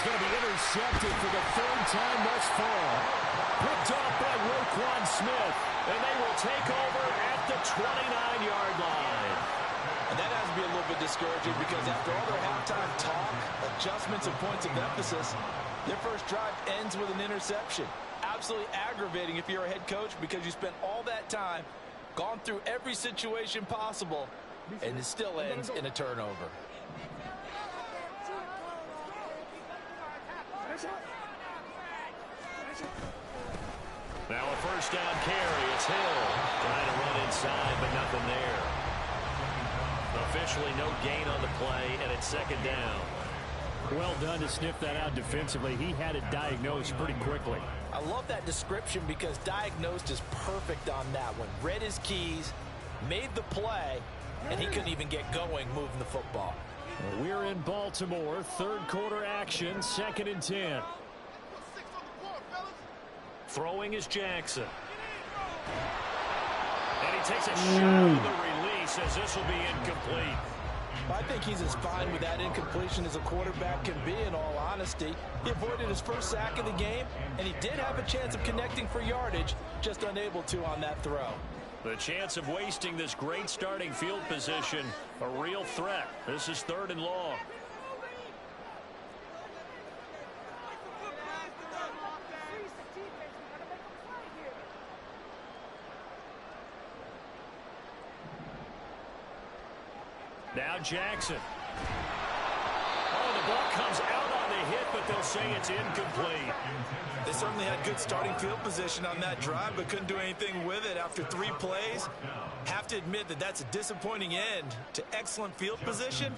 going to be intercepted for the third time thus far. Picked off by Roquan Smith, and they will take over at the 29-yard line. And that has to be a little bit discouraging because after all their halftime talk, adjustments and points of emphasis, their first drive ends with an interception. Absolutely aggravating if you're a head coach because you spent all that time, gone through every situation possible, and it still ends in a turnover. Now a first down carry. It's Hill trying to run inside, but nothing there. Officially no gain on the play, and it's second down. Well done to sniff that out defensively. He had it diagnosed pretty quickly. I love that description because diagnosed is perfect on that one. Read his keys, made the play, and he couldn't even get going moving the football. Well, we're in Baltimore. Third quarter action, 2nd and 10. Throwing is Jackson. And he takes a shot on the release as this will be incomplete. I think he's as fine with that incompletion as a quarterback can be, in all honesty. He avoided his first sack of the game, and he did have a chance of connecting for yardage, just unable to on that throw. The chance of wasting this great starting field position, a real threat. This is 3rd and long. Now Jackson. Oh, the ball comes out on the hit, but they'll say it's incomplete. They certainly had good starting field position on that drive, but couldn't do anything with it after 3 plays. Have to admit that that's a disappointing end to excellent field position.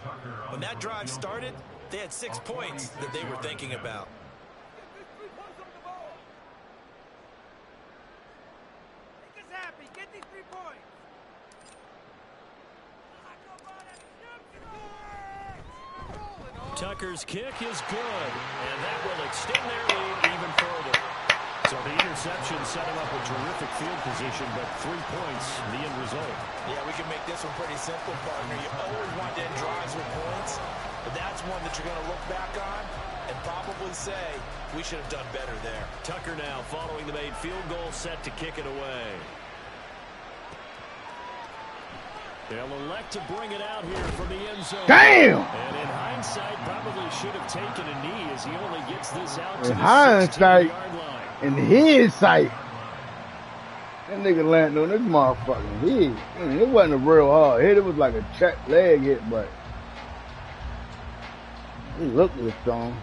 When that drive started, they had 6 points that they were thinking about. Make us happy. Get these 3 points. Tucker's kick is good, and that will extend their lead even further. So the interception set him up a terrific field position, but 3 points, the end result. Yeah, we can make this one pretty simple, partner. You always want to end drives with points, but that's one that you're going to look back on and probably say, we should have done better there. Tucker now following the made field goal, set to kick it away. They'll elect to bring it out here from the end zone. Damn! And in hindsight, probably should have taken a knee as he only gets this out to In the hindsight, 16-yard line. in his sight, that nigga landed on this motherfucking head. It wasn't a real hard hit. It was like a check leg hit, but he looked real strong.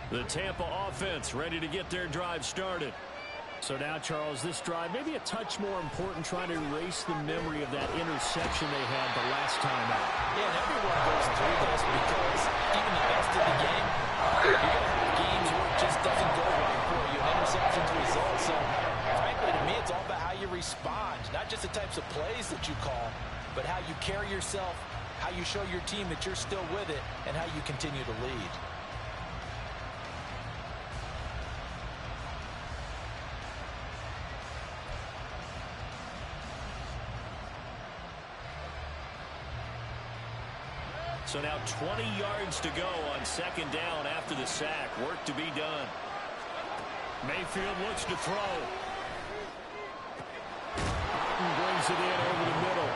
The Tampa offense ready to get their drive started. So now, Charles, this drive maybe a touch more important, trying to erase the memory of that interception they had the last time out. Yeah, and everyone goes through this because even the best of the game, you're going to have games where it just doesn't go right for you. An interception's result. So, frankly, to me, it's all about how you respond. Not just the types of plays that you call, but how you carry yourself, how you show your team that you're still with it, and how you continue to lead. So now 20 yards to go on 2nd down after the sack. Work to be done. Mayfield looks to throw. Brings it in over the middle.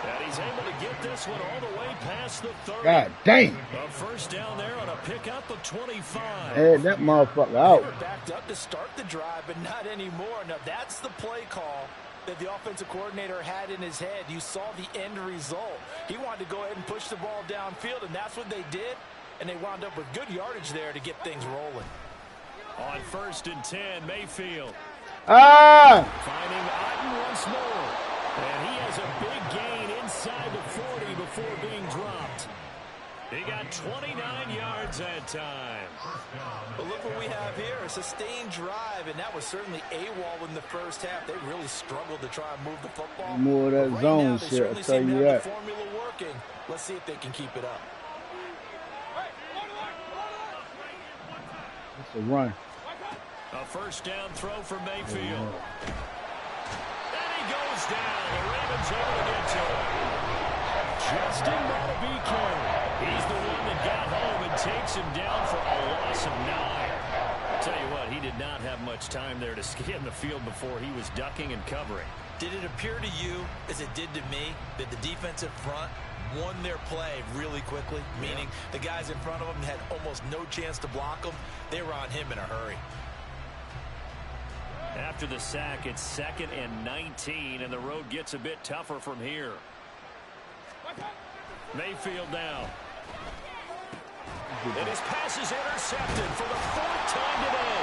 And he's able to get this one all the way past the 30. God dang. A first down there on a pickup of 25. Had that motherfucker out. They were backed up to start the drive, but not anymore. Now, that's the play call that the offensive coordinator had in his head. You saw the end result. He wanted to go ahead and push the ball downfield, and that's what they did, and they wound up with good yardage there to get things rolling. On 1st and 10, Mayfield. Finding Otten once more. And he has a big gain inside the 40 before being dropped. He got 29 yards that time. But look what we have here, a sustained drive, and that was certainly AWOL in the first half. They really struggled to try and move the football. More of that right zone now, shit, I'll tell seem you to have that. the formula working. Let's see if they can keep it up. It's a run. A first down throw for Mayfield. And he goes down. The Ravens able to get to him. Justin Madubuike. He's the one that got home and takes him down for a loss of 9. Tell you what, he did not have much time there to scan the field before he was ducking and covering. Did it appear to you, as it did to me, that the defensive front won their play really quickly? Meaning the guys in front of them had almost no chance to block them. They were on him in a hurry. After the sack, it's 2nd and 19, and the road gets a bit tougher from here. Mayfield now. And his pass is intercepted for the 4th time today.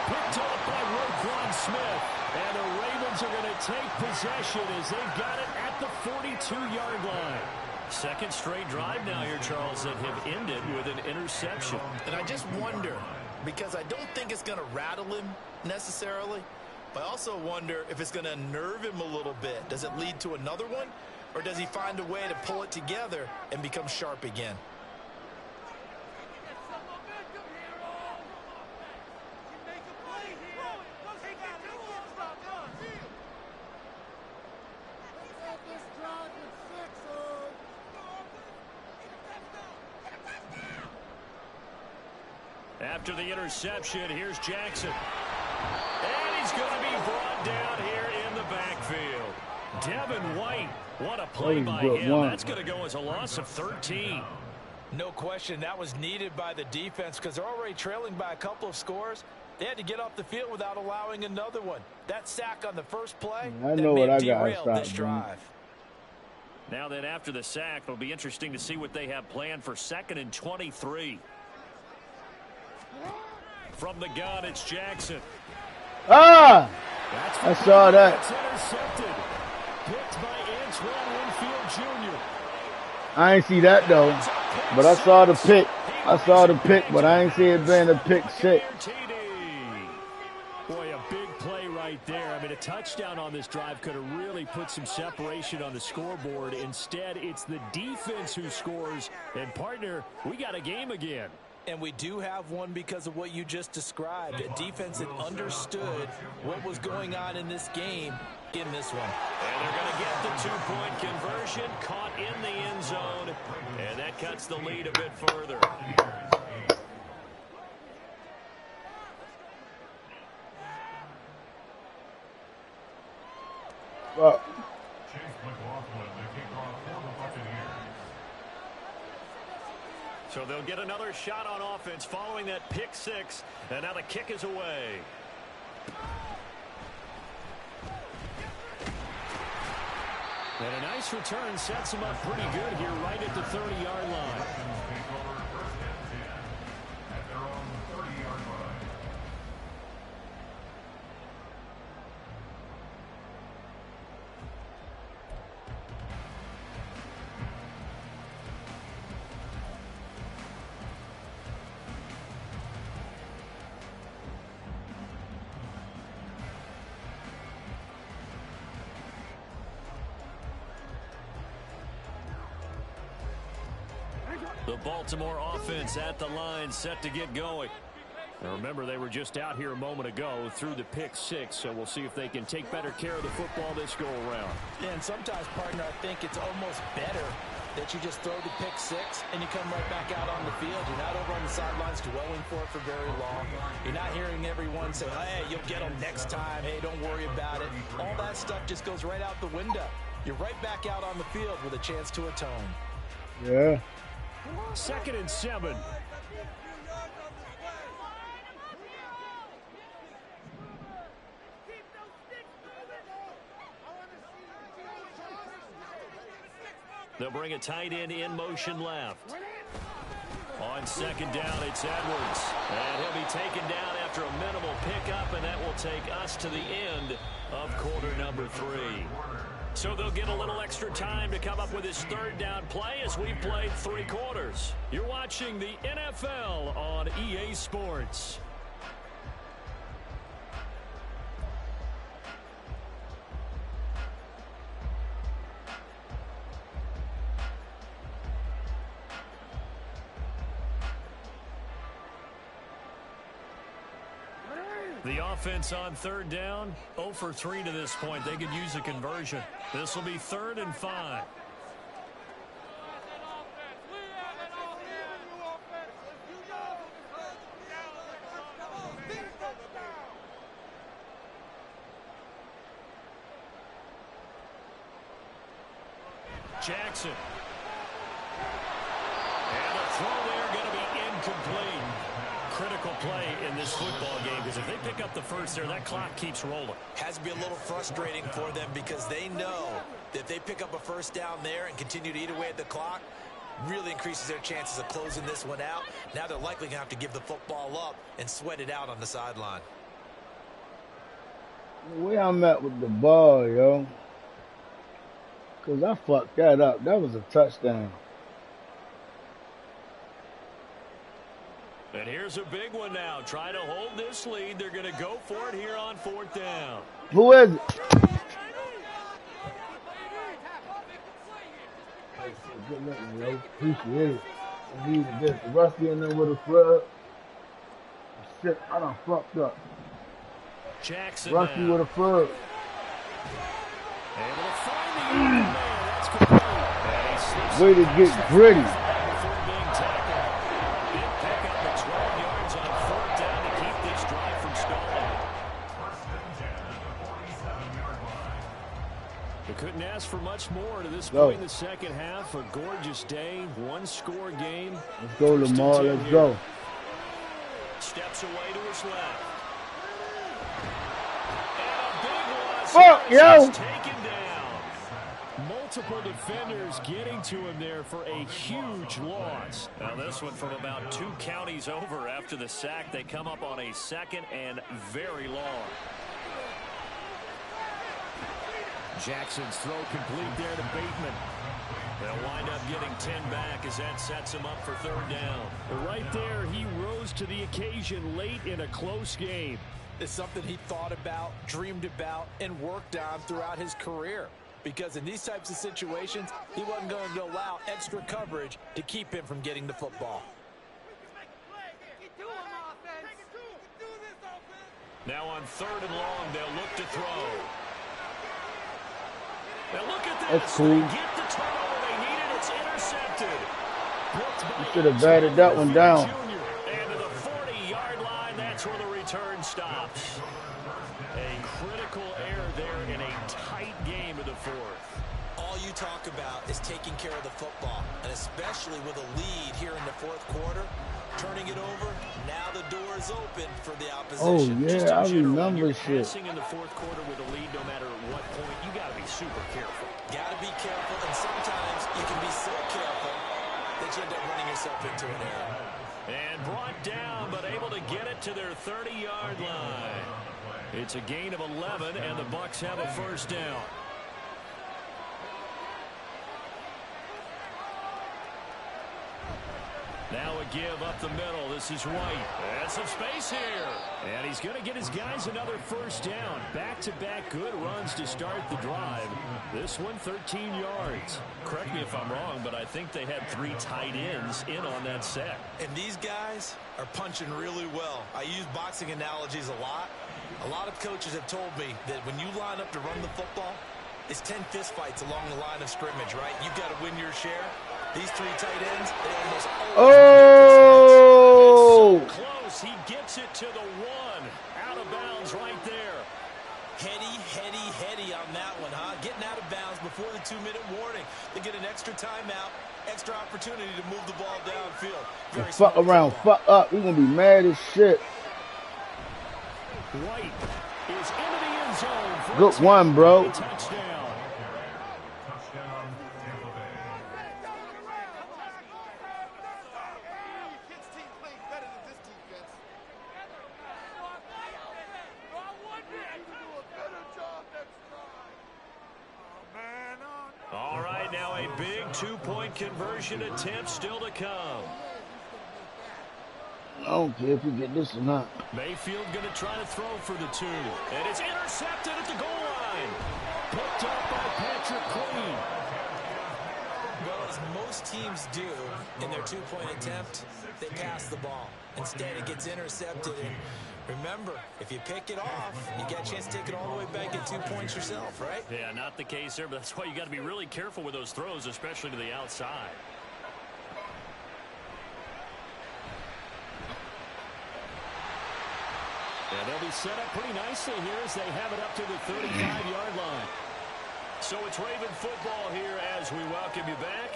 Picked off by Roquan Smith. And the Ravens are going to take possession as they've got it at the 42-yard line. Second straight drive now here, Charles, that have ended with an interception. And I just wonder, because I don't think it's going to rattle him necessarily, but I also wonder if it's going to unnerve him a little bit. Does it lead to another one? Or does he find a way to pull it together and become sharp again? After the interception, here's Jackson. And he's going to be brought down here in the backfield. Devin White, what a play by him. That's going to go as a loss of 13. No question, that was needed by the defense because they're already trailing by a couple of scores. They had to get off the field without allowing another one. That sack on the first play, I know what I got to this drive. Now that after the sack, it'll be interesting to see what they have planned for 2nd and 23. From the gun, it's Jackson. I saw that. It's intercepted. Picked by Antoine Winfield Jr. I ain't see that though, but I saw the pick. But I ain't see it being a pick 6. Boy, a big play right there. I mean, a touchdown on this drive could have really put some separation on the scoreboard. Instead, it's the defense who scores. And, partner, we got a game again. And we do have one because of what you just described. A defense that understood what was going on in this game in this one. And they're going to get the 2-point conversion, caught in the end zone, and that cuts the lead a bit further. So they'll get another shot on offense following that pick 6, and now the kick is away. And a nice return sets him up pretty good here right at the 30-yard line. The Baltimore offense at the line, set to get going. Now remember, they were just out here a moment ago through the pick 6, so we'll see if they can take better care of the football this go around. Yeah, and sometimes, partner, I think it's almost better that you just throw the pick 6 and you come right back out on the field. You're not over on the sidelines dwelling for it for very long. You're not hearing everyone say, hey, you'll get them next time. Hey, don't worry about it. All that stuff just goes right out the window. You're right back out on the field with a chance to atone. Yeah. 2nd and 7. They'll bring a tight end in motion left. On 2nd down, it's Edwards. And he'll be taken down after a minimal pickup, and that will take us to the end of quarter number 3. So they'll get a little extra time to come up with his 3rd down play as we played 3 quarters. You're watching the NFL on EA Sports. The offense on third down, 0 for 3 to this point. They could use a conversion. This will be 3rd and 5. Jackson. And the throw there going to be incomplete. Critical play in this football game because if they pick up the first there, that clock keeps rolling. Has to be a little frustrating for them because they know that if they pick up a first down there and continue to eat away at the clock, really increases their chances of closing this one out. Now they're likely going to have to give the football up and sweat it out on the sideline. Where I'm at with the ball, yo. Because I fucked that up. That was a touchdown. And here's a big one now. Try to hold this lead. They're going to go for it here on 4th down. Who is it? Good looking, yo. Appreciate it. I needed this. Rusty in there with a club. Shit, I done fucked up. Jackson Rusty now. with a club. Able to find the open man. That's complete. And he slips Way to get gritty. before being tackled. Big pickup at 12 yards on 4th down to keep this drive from stalling. They couldn't ask for much more to this point in the second half. A gorgeous day, one-score game. Let's go, Lamar. Let's go. Steps away to his left. And a big one. Fuck, yo. He's taken down. Multiple defenders getting to him there for a huge loss. Now this one from about 2 counties over after the sack. They come up on a 2nd and very long. Jackson's throw complete there to Bateman. They'll wind up getting 10 back as that sets him up for 3rd down. Right there, he rose to the occasion late in a close game. It's something he thought about, dreamed about, and worked on throughout his career. Because in these types of situations, he wasn't going to allow extra coverage to keep him from getting the football. Now on 3rd and long, they'll look to throw. Now look at this. That's cool. They get the turnover they needed. It's intercepted. You should have batted that one down. And to the 40-yard line, that's where the return stops. A critical error there in a tight game of the 4th. All you talk about is taking care of the football, and especially with a lead here in the 4th quarter, turning it over, now the door is open for the opposition. Oh, yeah, I remember shit. Passing in the 4th quarter with a lead, no matter what point, you got to be super careful. Got to be careful, and sometimes you can be so careful that you end up running yourself into an error. And brought down, but able to get it to their 30-yard line. It's a gain of 11, and the Bucs have a 1st down. Now a give up the middle. This is White. And some space here. And he's going to get his guys another 1st down. Back-to-back good runs to start the drive. This one 13 yards. Correct me if I'm wrong, but I think they had 3 tight ends in on that set. And these guys are punching really well. I use boxing analogies a lot. A lot of coaches have told me that when you line up to run the football, it's 10 fist fights along the line of scrimmage, right? You've got to win your share. These 3 tight ends, they almost Oh! So close. He gets it to the 1. Out of bounds right there. Heady on that one, huh? Getting out of bounds before the 2-minute warning. They get an extra timeout, extra opportunity to move the ball downfield. Very fuck around, fuck up. We're going to be mad as shit. White is into the end zone. For Good one, bro. Touchdown. All right, now a big 2-point conversion attempt still to come. I don't care if you get this or not. Mayfield going to try to throw for the 2. And it's intercepted at the goal line. Picked up by Patrick Queen. Well, as most teams do in their two-point attempt, they pass the ball. Instead, it gets intercepted. And remember, if you pick it off, you get a chance to take it all the way back and 2 points yourself, right? Yeah, not the case there, but that's why you got to be really careful with those throws, especially to the outside. And they'll be set up pretty nicely here as they have it up to the 35-yard line. So it's Raven football here as we welcome you back.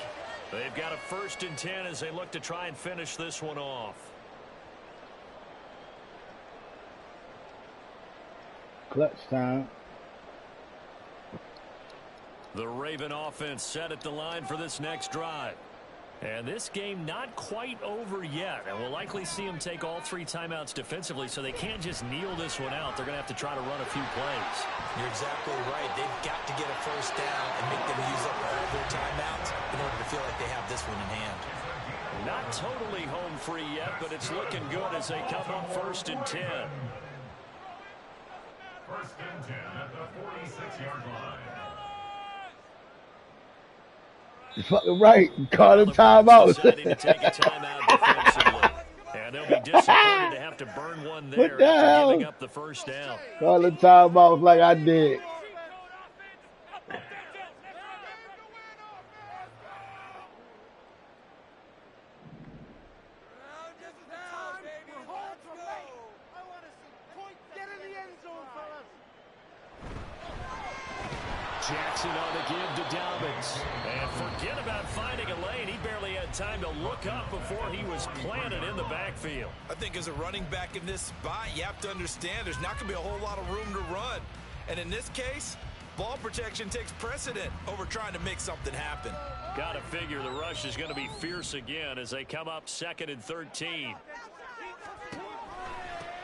They've got a 1st and 10 as they look to try and finish this one off. Clutch time. The Raven offense set at the line for this next drive. And this game not quite over yet. And we'll likely see them take all 3 timeouts defensively, so they can't just kneel this one out. They're going to have to try to run a few plays. You're exactly right. They've got to get a 1st down and make them use up all their timeouts in order to feel like they have this one in hand. Not totally home free yet, but it's looking good as they come up 1st and 10. 1st and 10 at the 46-yard line. You're fucking right. Call a timeout. Deciding to take a timeout defensively. And they'll be disappointed to have to burn one there What the after hell? giving up the 1st down. Call a timeout like I did. Jackson on the give to Dobbins. And forget about finding a lane. He barely had time to look up before he was planted in the backfield. I think as a running back in this spot, you have to understand there's not going to be a whole lot of room to run. And in this case, ball protection takes precedent over trying to make something happen. Got to figure the rush is going to be fierce again as they come up 2nd and 13.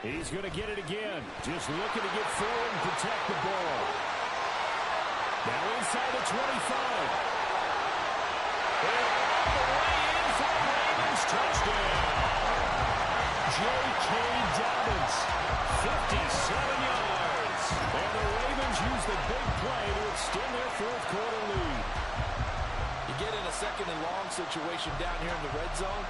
He's going to get it again. Just looking to get forward and protect the ball. Now inside the 25. And all the way in for the Ravens touchdown. J.K. Dobbins, 57 yards. And the Ravens use the big play to extend their 4th quarter lead. You get in a 2nd and long situation down here in the red zone,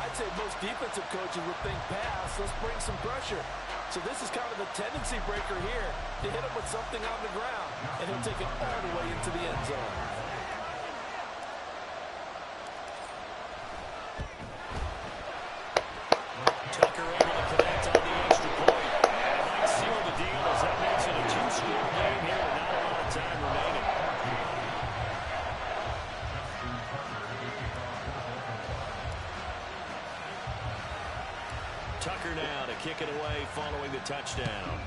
I'd say most defensive coaches would think pass, let's bring some pressure. So this is kind of a tendency breaker here to hit him with something on the ground, and he'll take it all the way into the end zone. Tucker able to connect on the extra point. And might seal the deal as that makes it a 2-score game here with not a lot of time remaining. Tucker now to kick it away following the touchdown.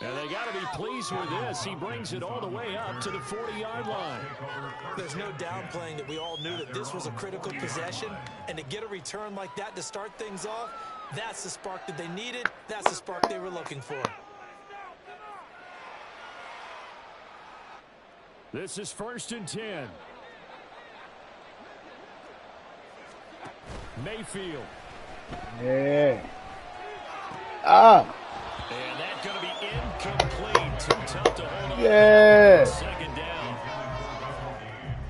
And they got to be pleased with this. He brings it all the way up to the 40-yard line. There's no downplaying that we all knew that this was a critical possession, and to get a return like that to start things off, that's the spark that they needed. That's the spark they were looking for. This is 1st and 10. Mayfield. Yeah. Ah. And that's going to be incomplete. Too tough to hold on. Yeah. 2nd down.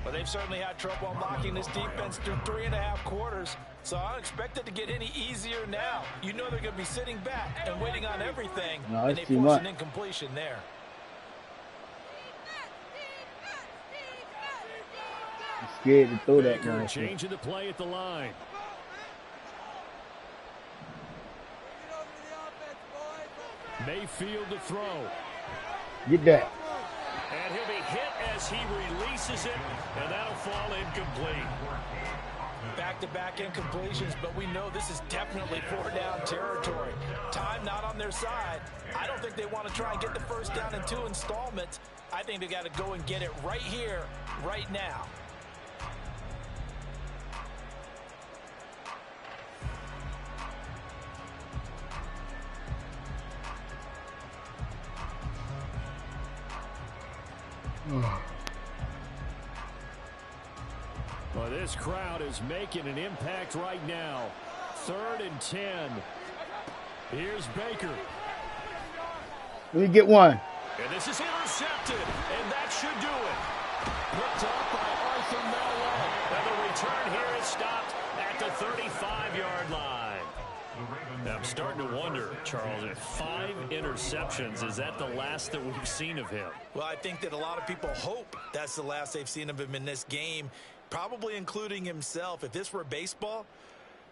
But they've certainly had trouble unlocking this defense through 3.5 quarters. So I don't expect it to get any easier now. You know they're going to be sitting back and waiting on everything. No, and that's they too force much. an incompletion there. I'm scared to throw that Baker man. changing the play at the line. Mayfield to throw. Get that. And he'll be hit as he releases it, and that'll fall incomplete. Back-to-back incompletions, but we know this is definitely 4-down territory. Time not on their side. I don't think they want to try and get the 1st down in 2 installments. I think they got to go and get it right here, right now. Well, this crowd is making an impact right now. 3rd and 10. Here's Baker. Let me get one. And this is intercepted, and that should do it. Picked up by Arthur Mello. And the return here is stopped at the 35-yard line. Now, I'm starting to wonder, Charles, if 5 interceptions, is that the last that we've seen of him? Well, I think that a lot of people hope that's the last they've seen of him in this game, probably including himself. If this were baseball,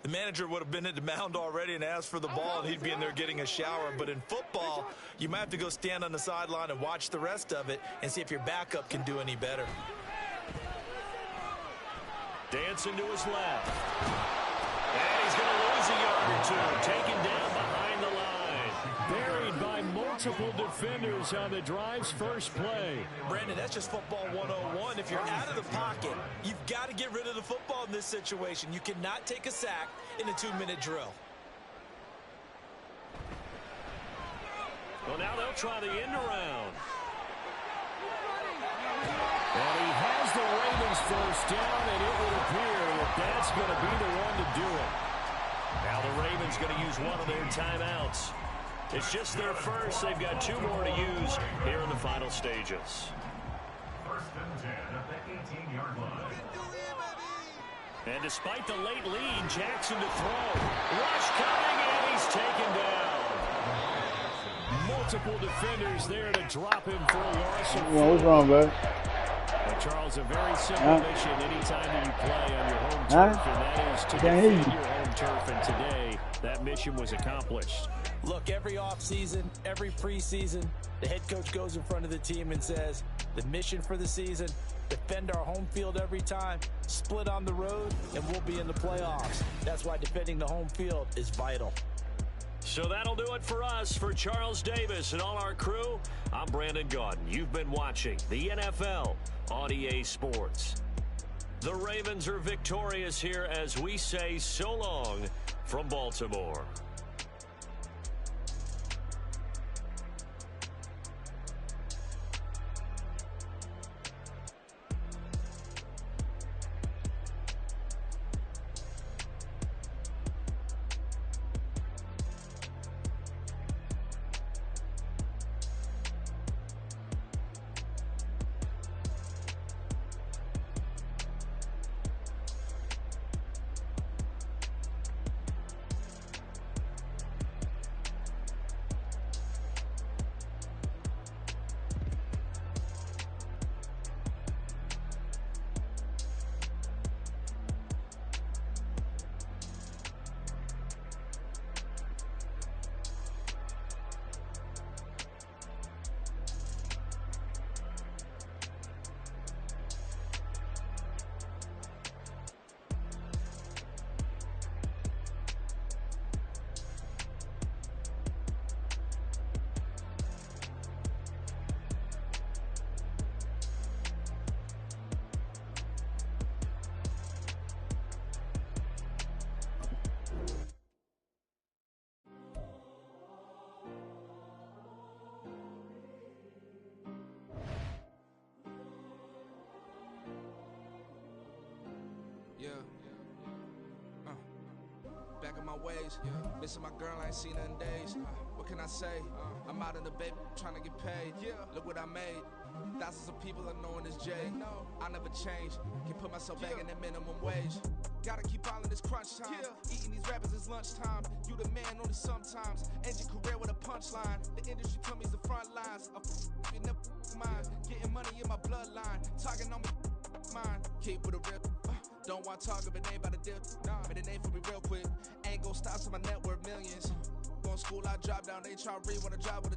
the manager would have been at the mound already and asked for the ball, and he'd be in there getting a shower. But in football, you might have to go stand on the sideline and watch the rest of it and see if your backup can do any better. Dancing to his left. And he's going to lose a yard or two. Taken down behind the line. Buried by multiple defenders on the drive's first play. Brandon, that's just football 101. If you're out of the pocket, you've got to get rid of the football in this situation. You cannot take a sack in a 2-minute drill. Well, now they'll try the end around. And he has the Ravens first down, and it would appear that that's going to be the one to do it. Now the Ravens going to use one of their timeouts. It's just their first. They've got 2 more to use here in the final stages. First and 10 at the 18-yard line. And despite the late lead, Jackson to throw. Rush coming, and he's taken down. Multiple defenders there to drop him for a loss of 4. What's wrong, bud? Well, Charles, a very simple mission anytime that you play on your home turf, and that is to defend your home turf. And today, that mission was accomplished. Look, every offseason, every preseason, the head coach goes in front of the team and says, the mission for the season, defend our home field every time, split on the road, and we'll be in the playoffs. That's why defending the home field is vital. So that'll do it for us. For Charles Davis and all our crew, I'm Brandon Gaudin. You've been watching the NFL on EA Sports. The Ravens are victorious here as we say so long from Baltimore. Back in my ways, missing my girl, I ain't seen her in days. What can I say? I'm out in the baby, trying to get paid. Look what I made. Thousands of people are knowing this J. I never change. Can put myself back in the minimum wage. Gotta keep all in this crunch time. Eating these rappers is lunchtime. You the man only sometimes. End your career with a punchline. The industry told me it's the front lines. You never mine. Getting money in my bloodline. Talking on me, mine. Keep with a rip. Don't want to talk if it ain't about a dip. Made a name for me real quick. Ain't gon' stop till my net worth millions. Going to school, I drop down. They try to read when I drive with a